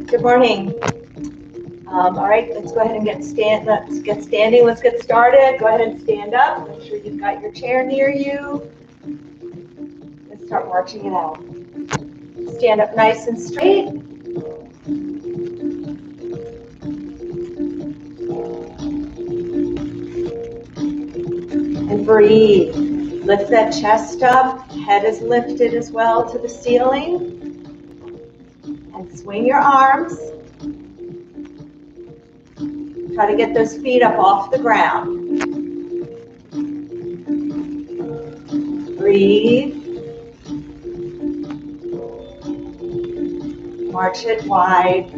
Good morning. All right, let's go ahead and get standing. Let's get started. Go ahead and stand up. Make sure you've got your chair near you. Let's start marching it out. Stand up nice and straight. And breathe. Lift that chest up. Head is lifted as well to the ceiling. And swing your arms. Try to get those feet up off the ground. Breathe. March it wide.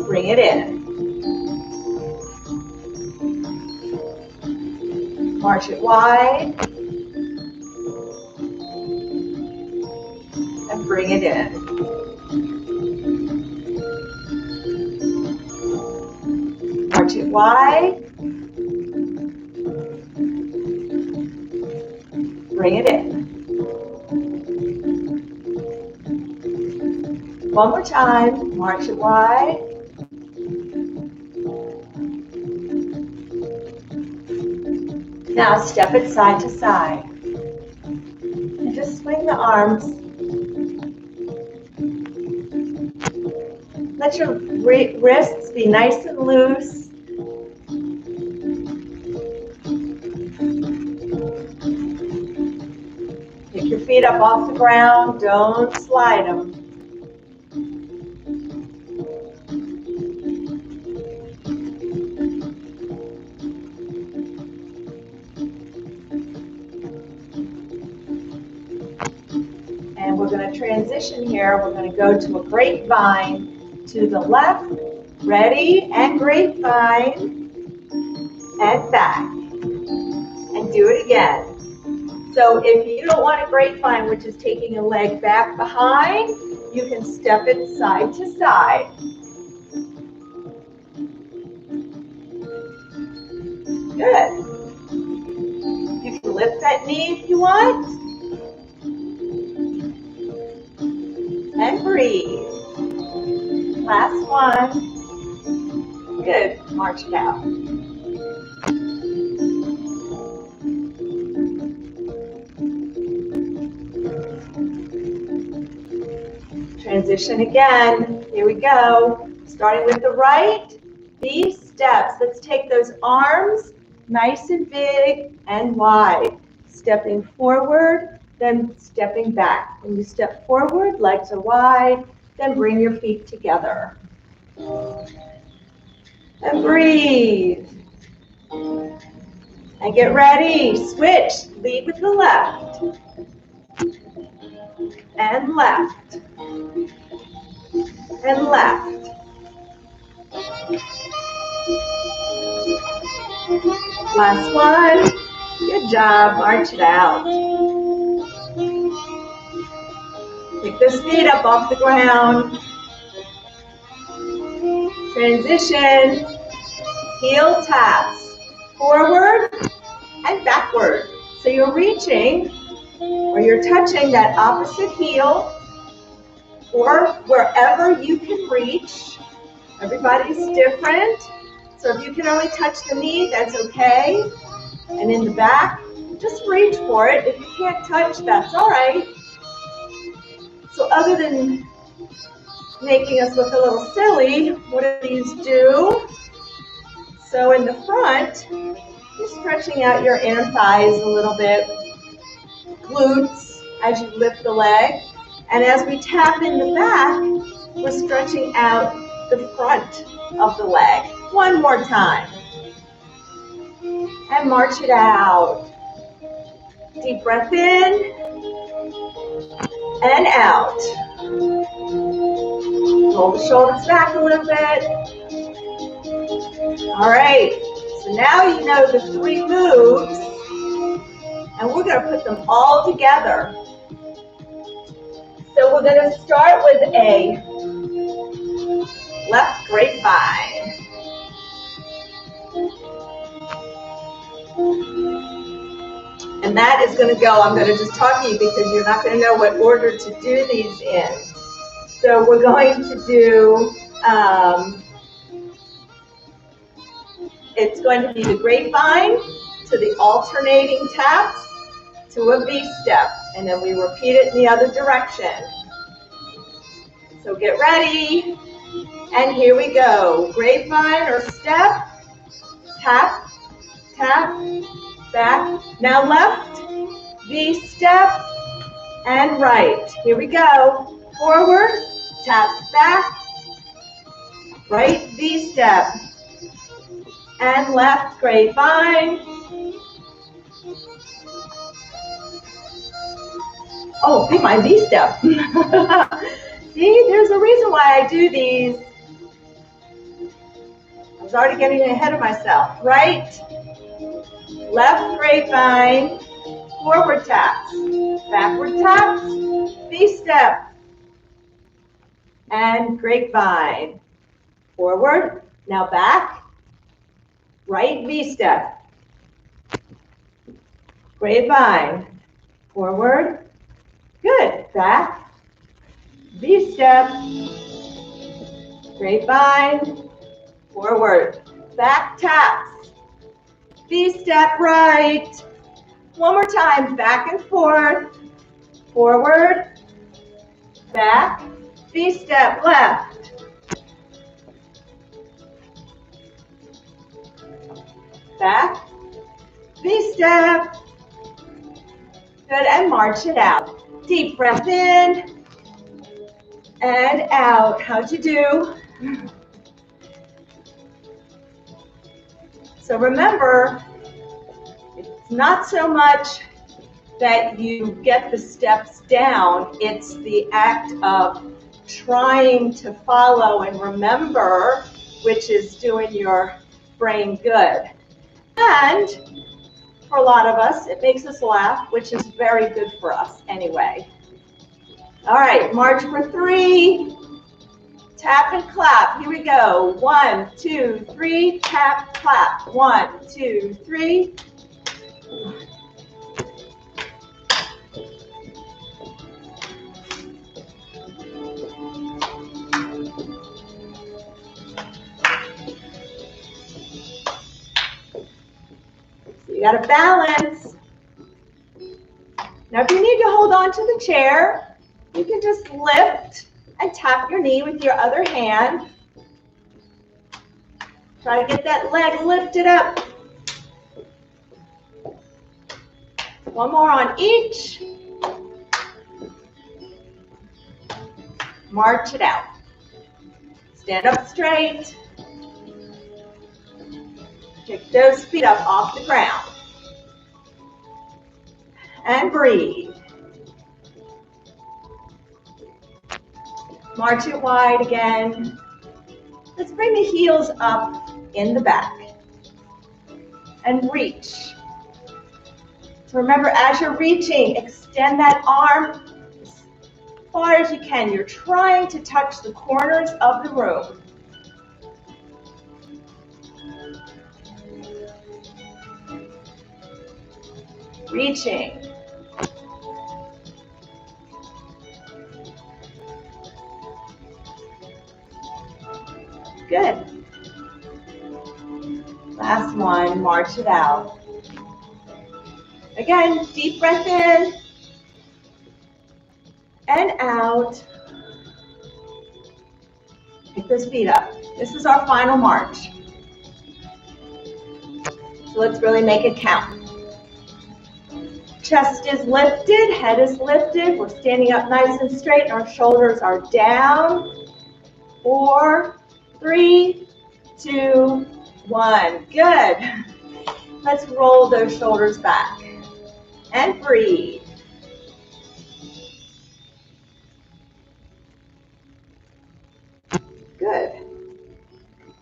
Bring it in. March it wide. And bring it in. March it wide. Bring it in. One more time. March it wide. Now step it side to side. And just swing the arms. Let your wrists be nice and loose. Pick your feet up off the ground. Don't slide them. And we're going to transition here. We're going to go to a grapevine to the left. Ready? And grapevine. And back. And do it again. So if you don't want a grapevine, which is taking a leg back behind, you can step it side to side. Good. You can lift that knee if you want. And breathe. Last one. Good. March it out. Transition again. Here we go. Starting with the right. These steps. Let's take those arms nice and big and wide. Stepping forward, then stepping back. When you step forward, legs are wide, then bring your feet together. And breathe. And get ready. Switch. Lead with the left. And left. And left. Last one. Good job. March it out. Pick those feet up off the ground. Transition. Heel taps. Forward and backward. So you're reaching or you're touching that opposite heel or wherever you can reach. Everybody's different. So if you can only touch the knee, that's okay. And in the back, just reach for it. If you can't touch, that's all right. So other than making us look a little silly, what do these do? So in the front, you're stretching out your inner thighs a little bit, glutes as you lift the leg. And as we tap in the back, we're stretching out the front of the leg. One more time. And march it out. Deep breath in and out. Roll the shoulders back a little bit. All right, so now you know the 3 moves, and we're going to put them all together. So we're going to start with a left grapevine. And that is going to go, I'm going to just talk to you because you're not going to know what order to do these in. So we're going to do, it's going to be the grapevine to the alternating taps to a V-step. And then we repeat it in the other direction. So get ready. And here we go. Grapevine or step, tap, tap, back. Now left, V-step, and right. Here we go. Forward, tap, back, right, V-step, and left, grapevine. Oh, be my V-step. See, there's a reason why I do these. I was already getting ahead of myself. Right, left grapevine, forward taps, backward taps, V-step, and grapevine. Forward, now back, right V-step, grapevine, forward, good, back, V-step, grapevine, forward, back taps, V-step right. One more time, back and forth, forward, back, V-step left, back, V-step, good, and march it out. Deep breath in and out. How'd you do? So remember, it's not so much that you get the steps down, it's the act of trying to follow and remember, which is doing your brain good. And for a lot of us, it makes us laugh, which is very good for us anyway. All right, march for 3. Tap and clap. Here we go. 1, 2, 3. Tap, clap. 1, 2, 3. So you got to balance. Now, if you need to hold on to the chair, you can just lift and tap your knee with your other hand. Try to get that leg lifted up. One more on each. March it out. Stand up straight. Kick those feet up off the ground. And breathe. March it wide again. Let's bring the heels up in the back. And reach. So remember, as you're reaching, extend that arm as far as you can. You're trying to touch the corners of the room. Reaching. Good. Last one, march it out. Again, deep breath in and out. Pick those feet up. This is our final march. So let's really make it count. Chest is lifted, head is lifted. We're standing up nice and straight. Our shoulders are down. 4, 3, 2, 1. Good. Let's roll those shoulders back. And breathe. Good.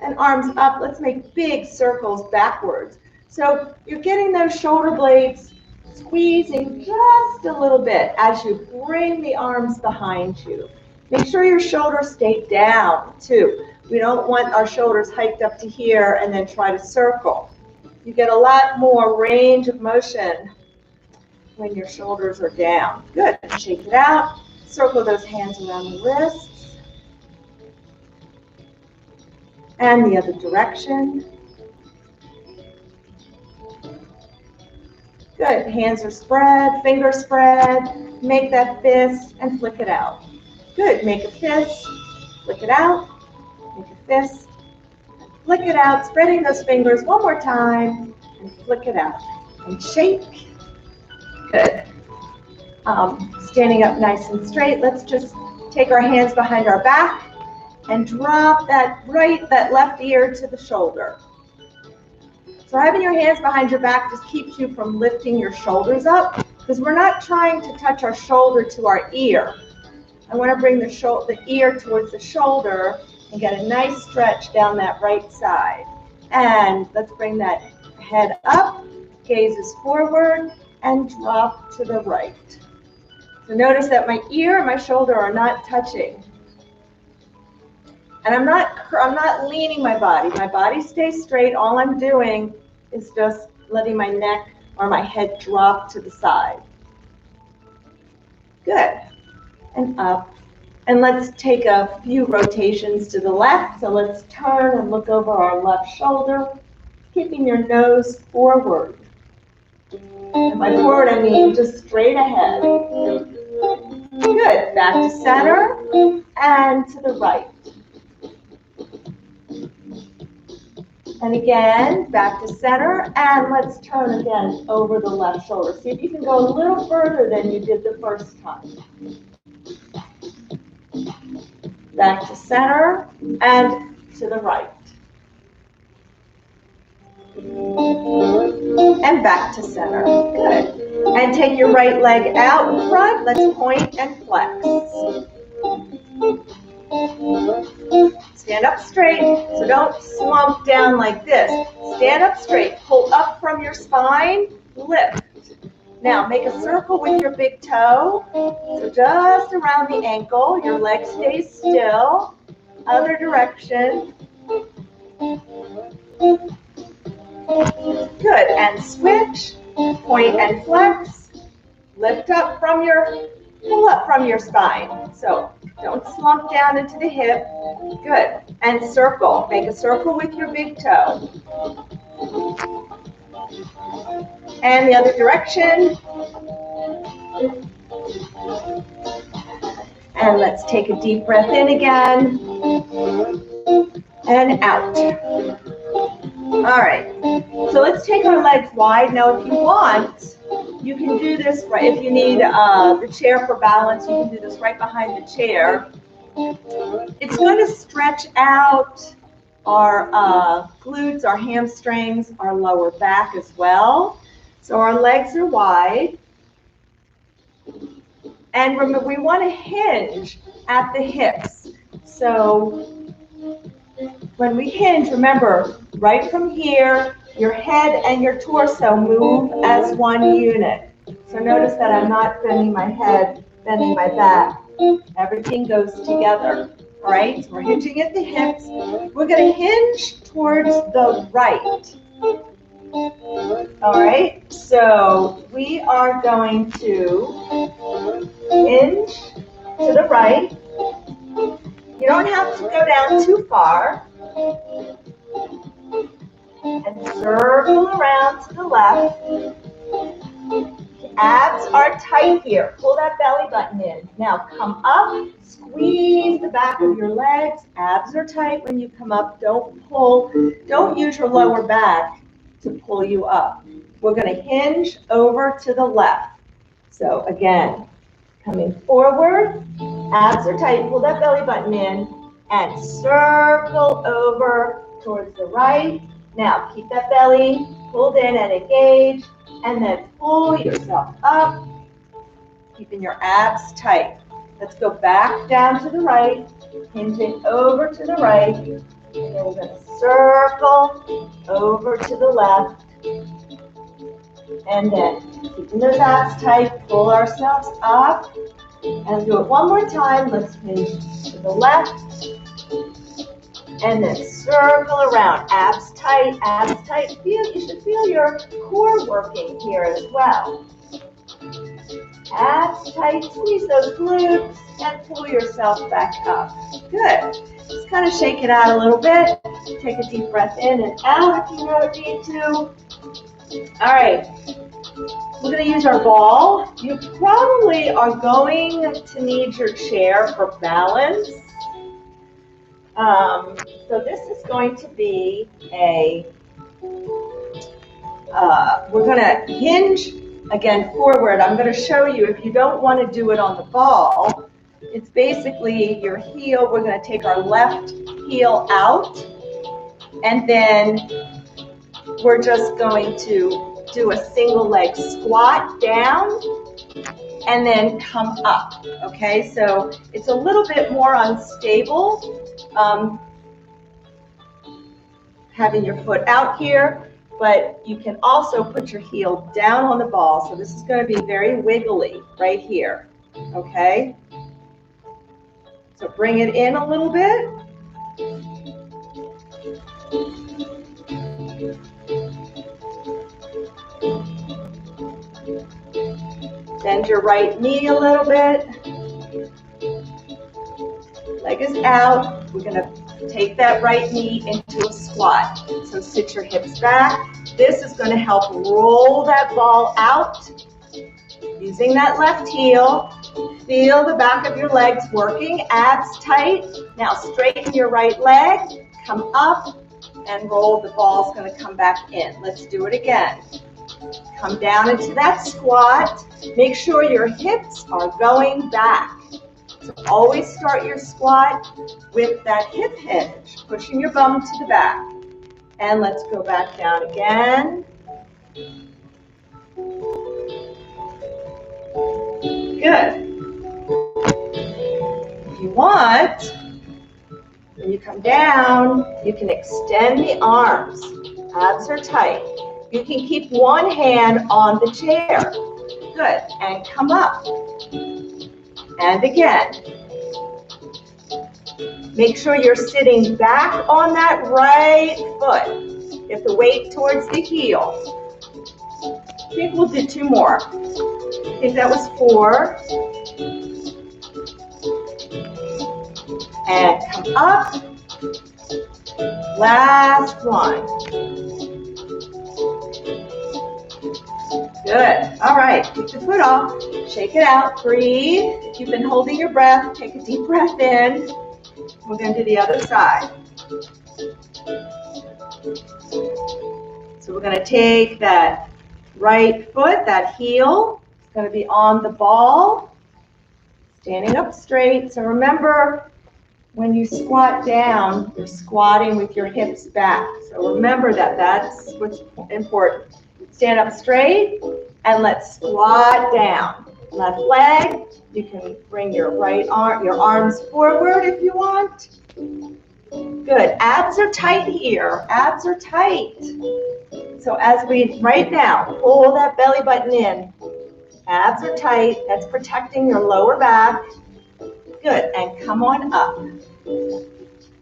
And arms up. Let's make big circles backwards. So you're getting those shoulder blades squeezing just a little bit as you bring the arms behind you. Make sure your shoulders stay down too. We don't want our shoulders hiked up to here and then try to circle. You get a lot more range of motion when your shoulders are down. Good. Shake it out. Circle those hands around the wrists. And the other direction. Good. Hands are spread, fingers spread. Make that fist and flick it out. Good. Make a fist, flick it out. Make a fist, flick it out. Spreading those fingers one more time and flick it out. And shake. Good. Standing up nice and straight. Let's just take our hands behind our back and drop that left ear to the shoulder. So having your hands behind your back just keeps you from lifting your shoulders up because we're not trying to touch our shoulder to our ear. I want to bring the ear towards the shoulder and get a nice stretch down that right side. And let's bring that head up, gazes forward, and drop to the right. So notice that my ear and my shoulder are not touching. And I'm not leaning my body. My body stays straight. All I'm doing is just letting my neck or my head drop to the side. Good. And up. And let's take a few rotations to the left. So let's turn and look over our left shoulder, keeping your nose forward. And by forward, I mean just straight ahead. Good. Back to center and to the right. And again, back to center, and let's turn again over the left shoulder. See if you can go a little further than you did the first time. Back to center, and to the right. And back to center. Good. And take your right leg out in front. Let's point and flex. Stand up straight, so don't slump down like this. Stand up straight, pull up from your spine, lift. Now make a circle with your big toe, so just around the ankle, your leg stays still. Other direction. Good, and switch, point and flex, lift up from pull up from your spine. So don't slump down into the hip. Good. And circle. Make a circle with your big toe. And the other direction. And let's take a deep breath in again. And out. All right. So let's take our legs wide. Now, if you want, you can do this right. If you need the chair for balance, you can do this right behind the chair. It's going to stretch out our glutes, our hamstrings, our lower back as well. So our legs are wide. And remember, we want to hinge at the hips. So when we hinge, remember, right from here, your head and your torso move as one unit. So notice that I'm not bending my head, bending my back. Everything goes together. All right, so we're hinging at the hips. We're going to hinge towards the right. All right, so we are going to hinge to the right. You don't have to go down too far. And circle around to the left. Abs are tight here. Pull that belly button in. Now come up, squeeze the back of your legs. Abs are tight when you come up. Don't pull. Don't use your lower back to pull you up. We're going to hinge over to the left. So again, coming forward, abs are tight. Pull that belly button in and circle over towards the right. Now keep that belly pulled in and engaged. and then pull yourself up, keeping your abs tight. Let's go back down to the right, hinging over to the right, and then we're going to circle over to the left, and then keeping those abs tight, pull ourselves up, and do it one more time. Let's hinge to the left, and then circle around, abs tight, abs tight. You should feel your core working here as well. Abs tight, squeeze those glutes, and pull yourself back up. Good. Just kind of shake it out a little bit. Take a deep breath in and out if you need to. All right. We're going to use our ball. You probably are going to need your chair for balance. So this is going to be we're going to hinge again forward. I'm going to show you if you don't want to do it on the ball. It's basically your heel. We're going to take our left heel out, and then we're just going to do a single leg squat down and then come up, okay? So it's a little bit more unstable having your foot out here, but you can also put your heel down on the ball. So this is going to be very wiggly right here, okay? So bring it in a little bit. Bend your right knee a little bit. Leg is out. We're going to take that right knee into a squat. So sit your hips back. This is going to help roll that ball out using that left heel. Feel the back of your legs working, abs tight. Now straighten your right leg, come up, and roll. The ball's going to come back in. Let's do it again. Come down into that squat. Make sure your hips are going back. So always start your squat with that hip hinge, pushing your bum to the back. And let's go back down again. Good. If you want, when you come down, you can extend the arms. Abs are tight. You can keep one hand on the chair. Good. And come up. And again. Make sure you're sitting back on that right foot. Get the weight towards the heel. I think we'll do 2 more. I think that was 4. And come up. Last one. Good. All right. Keep the foot off. Shake it out. Breathe. If you've been holding your breath, take a deep breath in. We're going to do the other side. So we're going to take that right foot, that heel. It's going to be on the ball. Standing up straight. So remember, when you squat down, you're squatting with your hips back. So remember that. That's what's important. Stand up straight, and let's squat down. Left leg, you can bring your right arm, your arms forward if you want. Good. Abs are tight here. Abs are tight. So as we, right now, pull that belly button in. Abs are tight. That's protecting your lower back. Good. And come on up.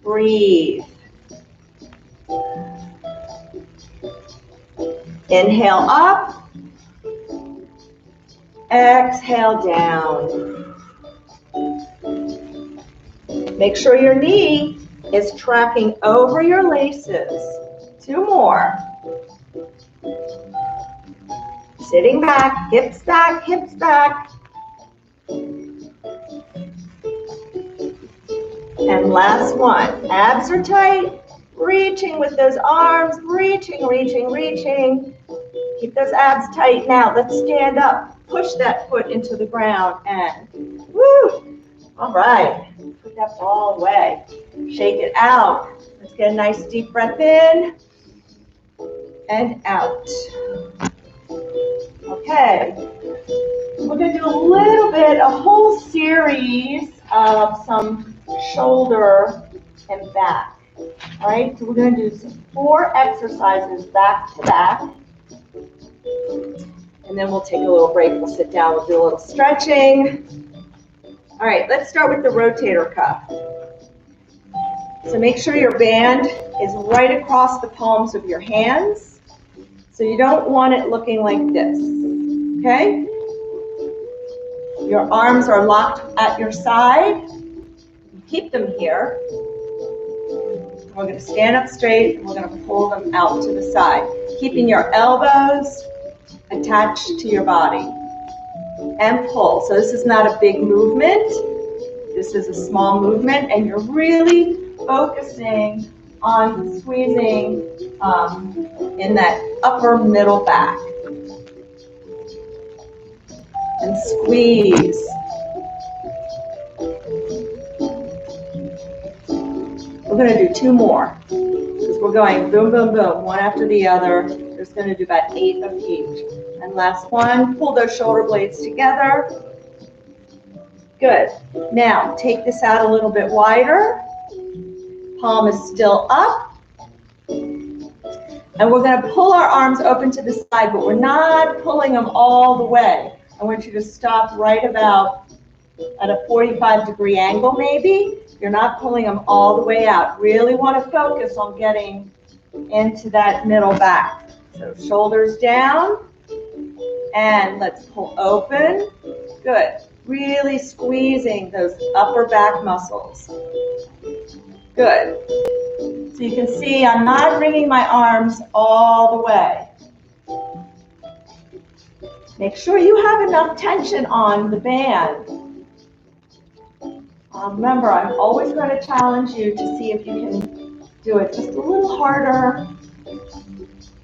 Breathe. Inhale up. Exhale down. Make sure your knee is tracking over your laces. 2 more. Sitting back, hips back, hips back. And last one. Abs are tight. Reaching with those arms. Reaching, reaching, reaching. Keep those abs tight. Now let's stand up. Push that foot into the ground and woo! All right. Put that ball away. Shake it out. Let's get a nice deep breath in and out. Okay. We're going to do a whole series of some shoulder and back. All right, so we're going to do 4 exercises back to back. And then we'll take a little break. We'll sit down. We'll do a little stretching. All right, let's start with the rotator cuff. So make sure your band is right across the palms of your hands. So you don't want it looking like this, okay? Your arms are locked at your side. Keep them here. We're going to stand up straight and we're going to pull them out to the side, keeping your elbows attached to your body. And pull. So this is not a big movement. This is a small movement, and you're really focusing on squeezing in that upper middle back. And squeeze. We're going to do 2 more. Because we're going boom, boom, boom, one after the other. There's going to do about 8 of each. And last one, pull those shoulder blades together. Good. Now, take this out a little bit wider. Palm is still up. And we're going to pull our arms open to the side, but we're not pulling them all the way. I want you to stop right about at a 45-degree angle, maybe. You're not pulling them all the way out. Really want to focus on getting into that middle back. So shoulders down. And let's pull open. Good. Really squeezing those upper back muscles. Good. So you can see I'm not bringing my arms all the way. Make sure you have enough tension on the band. Remember, I'm always going to challenge you to see if you can do it just a little harder.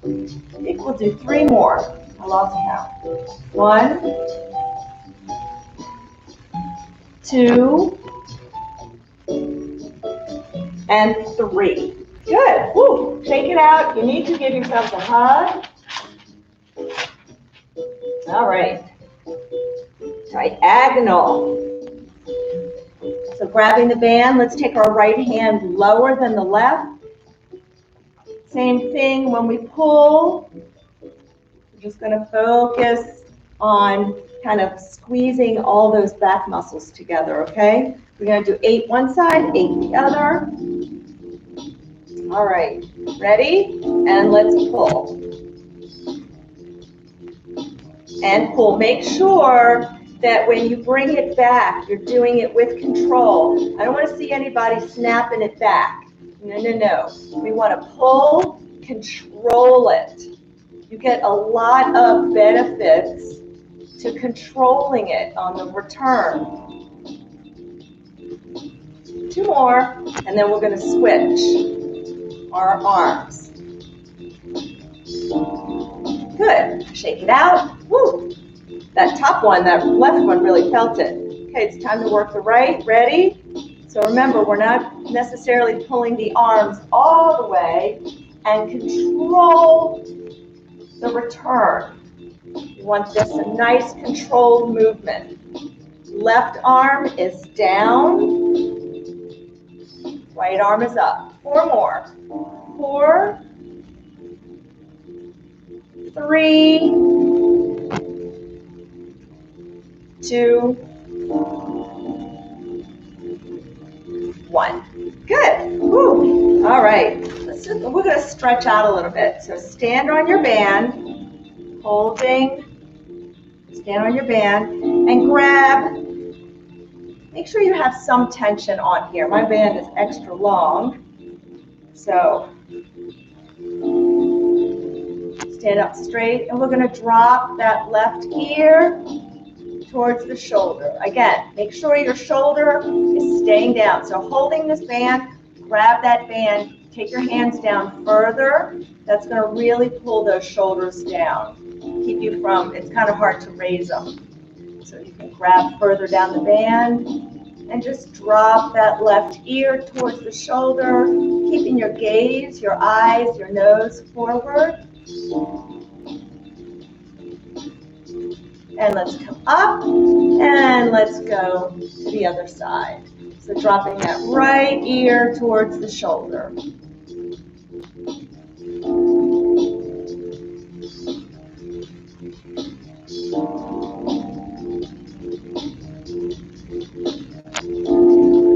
I think we'll do 3 more. I lost count. 1, 2, and 3. Good. Woo. Shake it out. You need to give yourself a hug. All right. Diagonal. So grabbing the band, let's take our right hand lower than the left. Same thing when we pull. We're just going to focus on kind of squeezing all those back muscles together, okay? We're going to do 8 one side, 8 the other. All right, ready? And let's pull. And pull. Make sure that when you bring it back, you're doing it with control. I don't want to see anybody snapping it back. No, no, no. We want to pull, control it. You get a lot of benefits to controlling it on the return. 2 more, and then we're going to switch our arms. Good. Shake it out. Woo. That top one, that left one really felt it. Okay, it's time to work the right. Ready? So remember, we're not necessarily pulling the arms all the way, and control the return. You want this a nice controlled movement. Left arm is down. Right arm is up. 4 more. 4, 3, 2, 1. Good. Woo. All right. We're going to stretch out a little bit. So stand on your band, holding, stand on your band, and grab. Make sure you have some tension on here. My band is extra long. So stand up straight, and we're going to drop that left ear towards the shoulder. Again, make sure your shoulder is staying down. So holding this band, grab that band, take your hands down further. That's going to really pull those shoulders down. Keep you from, it's kind of hard to raise them. So you can grab further down the band and just drop that left ear towards the shoulder, keeping your gaze, your eyes, your nose forward. And let's come up, and let's go to the other side. So dropping that right ear towards the shoulder.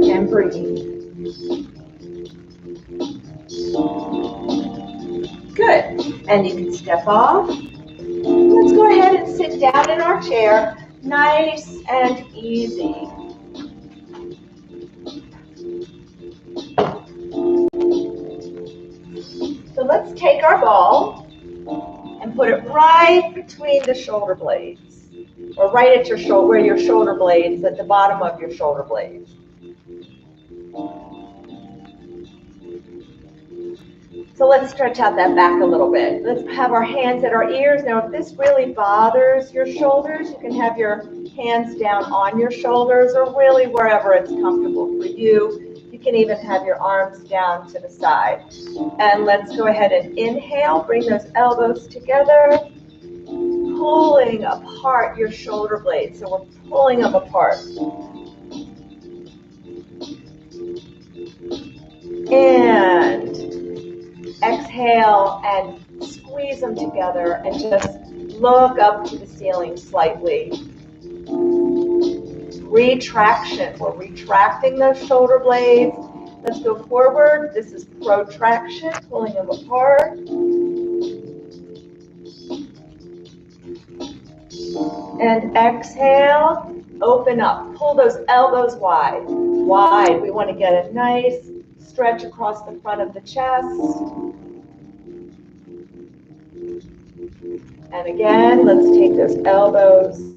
And breathe. Good. And you can step off. Let's go ahead and sit down in our chair, nice and easy. So let's take our ball and put it right between the shoulder blades, or right at your shoulder, where your shoulder blades, at the bottom of your shoulder blades. So let's stretch out that back a little bit. Let's have our hands at our ears. Now, if this really bothers your shoulders, you can have your hands down on your shoulders or really wherever it's comfortable for you. You can even have your arms down to the side. And let's go ahead and inhale. Bring those elbows together, pulling apart your shoulder blades. So we're pulling them apart. And exhale and squeeze them together and just look up to the ceiling slightly. Retraction. We're retracting those shoulder blades. Let's go forward. This is protraction, pulling them apart. And exhale, open up. Pull those elbows wide. Wide. We want to get a nice stretch across the front of the chest. And again, let's take those elbows